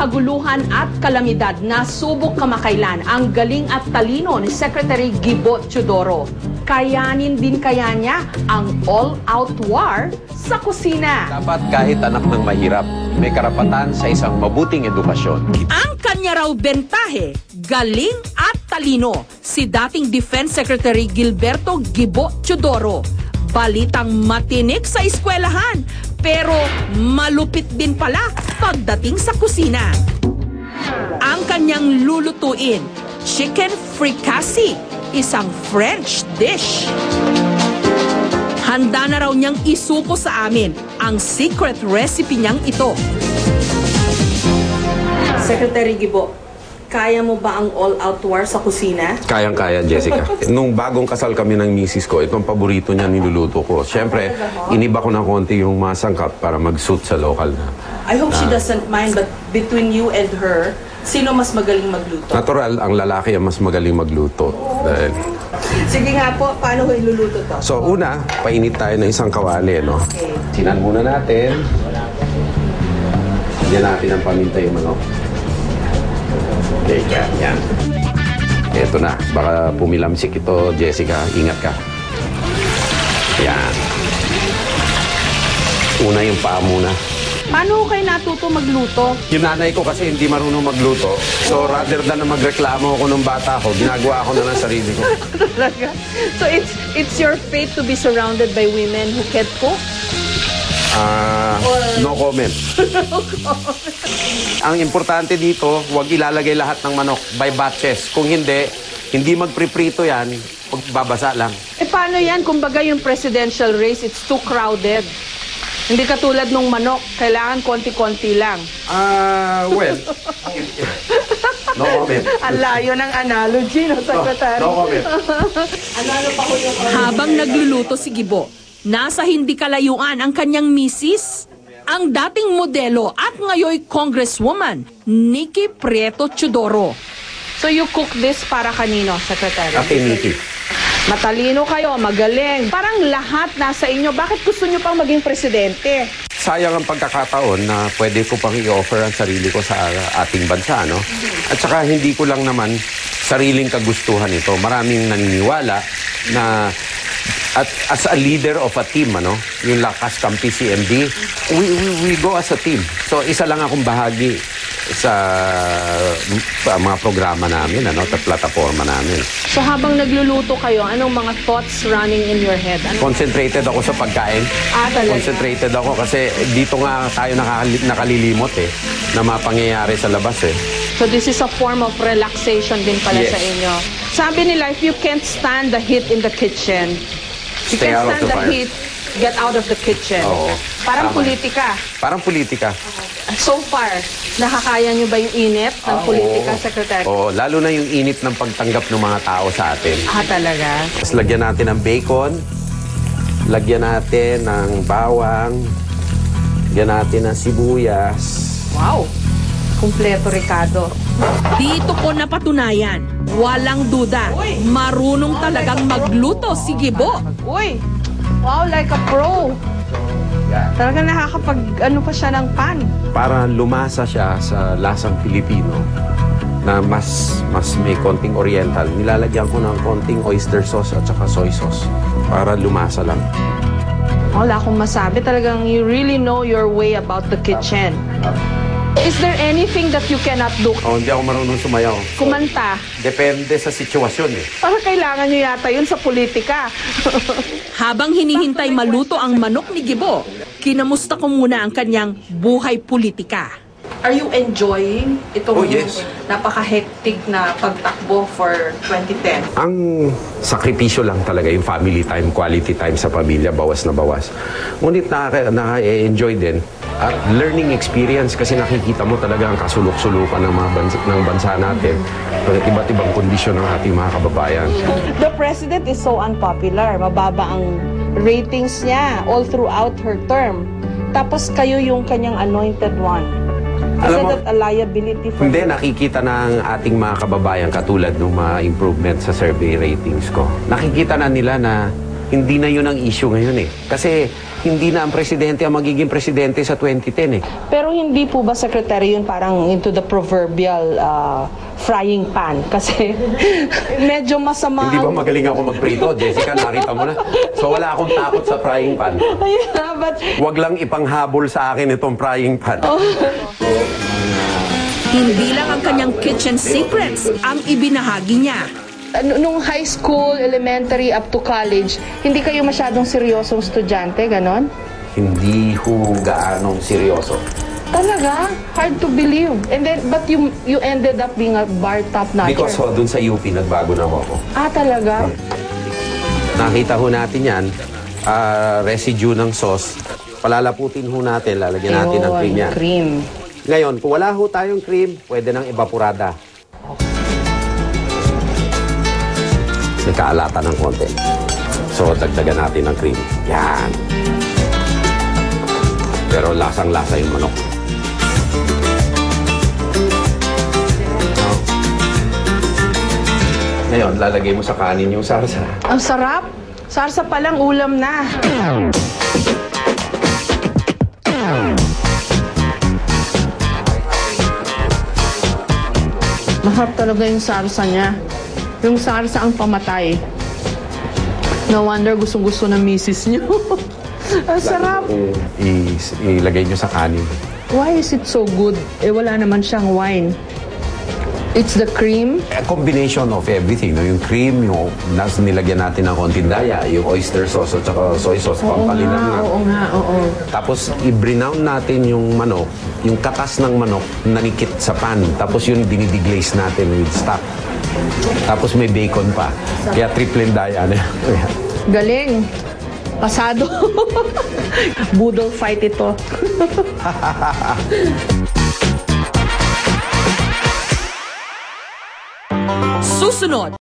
kaguluhan at kalamidad na subok kamakailan ang galing at talino ni Secretary Gibo Teodoro. Kayanin din kaya niya ang all-out war sa kusina. Dapat kahit anak ng mahirap, may karapatan sa isang mabuting edukasyon. Ang kanya raw bentahe, galing at talino, si dating Defense Secretary Gilberto Gibo Teodoro. Balitang matinik sa eskwelahan, pero malupit din pala pagdating sa kusina. Ang kanyang lulutuin, chicken fricassee, isang French dish. Handa na raw niyang isuko sa amin ang secret recipe niyang ito. Secretary Gibo, kaya mo ba ang all-out war sa kusina? Kayang-kaya, Jessica. Nung bagong kasal kami ng misis ko, itong paborito niya niluluto ko. Siyempre, iniba ko ng konti yung mga sangkap para mag-suit sa local na. I hope she doesn't mind, but between you and her, sino mas magaling magluto? Natural, ang lalaki ang mas magaling magluto. Dahil... Sige nga po, paano ko iluluto to? So, una, painit tayo ng isang kawali, no? Okay. Sinan muna natin. Diyan natin ang paminta yung manok. Okay, yan. Ito na. Baka pumilamsik ito, Jessica. Ingat ka. Yan. Una yung paa muna. Paano kayo natuto magluto? Yung nanay ko kasi hindi marunong magluto. So rather than na magreklamo ako ng bata ko, ginagawa ko na ng sarili ko. Talaga? So it's your fate to be surrounded by women who can cook? No comment. Ang importante dito, huwag ilalagay lahat ng manok by batches. Kung hindi magpriprito yan, babasa lang. Eh paano yan? Kumbaga yung presidential race, it's too crowded. Hindi katulad nung manok, kailangan konti-konti lang. Well, no comment. Ang layo ng analogy, no, Secretary? No comment. Habang nagluluto si Gibo, nasa hindi kalayuan ang kanyang misis, ang dating modelo at ngayoy congresswoman, Nikki Prieto Teodoro. So you cook this para kanino, Secretary? Ate Nikki. Matalino kayo, magaling. Parang lahat nasa inyo. Bakit gusto nyo pang maging presidente? Sayang ang pagkakataon na pwede ko pang i-offer ang sarili ko sa ating bansa, no? At saka hindi ko lang naman sariling kagustuhan ito. Maraming naniniwala na at as a leader of a team, ano, yung Lakas Kampi CMD, we go as a team. So isa lang akong bahagi sa mga programa namin, ano, at plataforma namin. So habang nagluluto kayo, anong mga thoughts running in your head? Concentrated ako sa pagkain. Talaga? Concentrated ako kasi dito nga tayo nakalilimot na mga pangyayari sa labas So this is a form of relaxation din pala sa inyo. Sabi nila, if you can't stand the heat in the kitchen, you Stay can't out of stand the the fire. heat, get out of the kitchen. Oo. Parang Tama. politika. Parang politika. So far, nakakaya nyo ba yung init ng politika, Secretary? Oo, lalo na yung init ng pagtanggap ng mga tao sa atin. Talaga? Tapos lagyan natin ng bacon, lagyan natin ng bawang, lagyan natin ng sibuyas. Wow! Kumpleto, Ricardo. Dito ko napatunayan, walang duda, marunong talagang magluto si Gibo. Uy! Wow, like a pro. Talagang nakakapag-ano pa siya ng pan. Para lumasa siya sa lasang Pilipino na mas may konting oriental, nilalagyan ko ng konting oyster sauce at saka soy sauce para lumasa lang. Wala akong masabi. Talagang you really know your way about the kitchen. Is there anything that you cannot do? Hindi ako marunong sumayaw. Kumanta. Depende sa sitwasyon Parang kailangan nyo yata yun sa politika. Habang hinihintay maluto ang manok ni Gibo, kinamusta ko muna ang kanyang buhay politika. Are you enjoying itong napaka-hectic na pagtakbo for 2010? Ang sakripisyo lang talaga yung family time, quality time sa pamilya, bawas na bawas. Ngunit nakaka-enjoy din at learning experience kasi nakikita mo talaga ang kasulok-sulukan ng bansa natin. Iba't ibang kondisyon ng ating mga kababayan. The president is so unpopular. Mababa ang ratings niya all throughout her term. Tapos kayo yung kanyang anointed one. Is that a liability for Hindi, nakikita ng ating mga kababayan katulad ng mga improvement sa survey ratings ko. Nakikita na nila na hindi na yun ang issue ngayon eh. Kasi hindi na ang presidente ang magiging presidente sa 2010 eh. Pero hindi po ba, Secretary, yun parang into the proverbial frying pan? Kasi medyo masama. Hindi ba magaling ako magprito? Jessica, nakita mo na. So wala akong takot sa frying pan. Yeah, but Huwag lang ipanghabol sa akin itong frying pan. Hindi lang ang kanyang kitchen secrets ang ibinahagi niya. nung high school, elementary, up to college, hindi kayo masyadong seryosong estudyante, ganon? Hindi ho gaanong seryoso. Talaga? Hard to believe. And then, but you ended up being a bar top notcher. Because ho, dun sa UP, nagbago na ho ako. Ah, talaga? Nakita ho natin yan, residue ng sauce. Palalaputin ho natin, lalagyan natin ng cream yan. Cream. Ngayon, kung wala ho tayong cream, pwede nang evaporada. May kaalatan ng konti. So, dagdagan natin ng cream. Yan. Pero lasang-lasa yung manok. Ngayon, lalagay mo sa kanin yung sarsa. Ang sarap. Sarsa palang ulam na. Maharap talaga yung sarsa niya. Yung sarsa ang pamatay. No wonder gustong-gusto ng misis niyo. Ang sarap. Ilagay nyo sa kanin. Why is it so good? Eh, wala naman siyang wine. It's the cream. A combination of everything. No? Yung cream, yung nilagyan natin ng konting daya, yung oyster sauce at saka soy sauce, pampalinan na. Oo nga, oo. Tapos, i-brown natin yung manok, yung katas ng manok, nanikit sa pan. Tapos yun, dinideglaze natin with stock. Tapos may bacon pa. Kaya triple daya na. Galing. Pasado. Boodle fight ito. Susunod,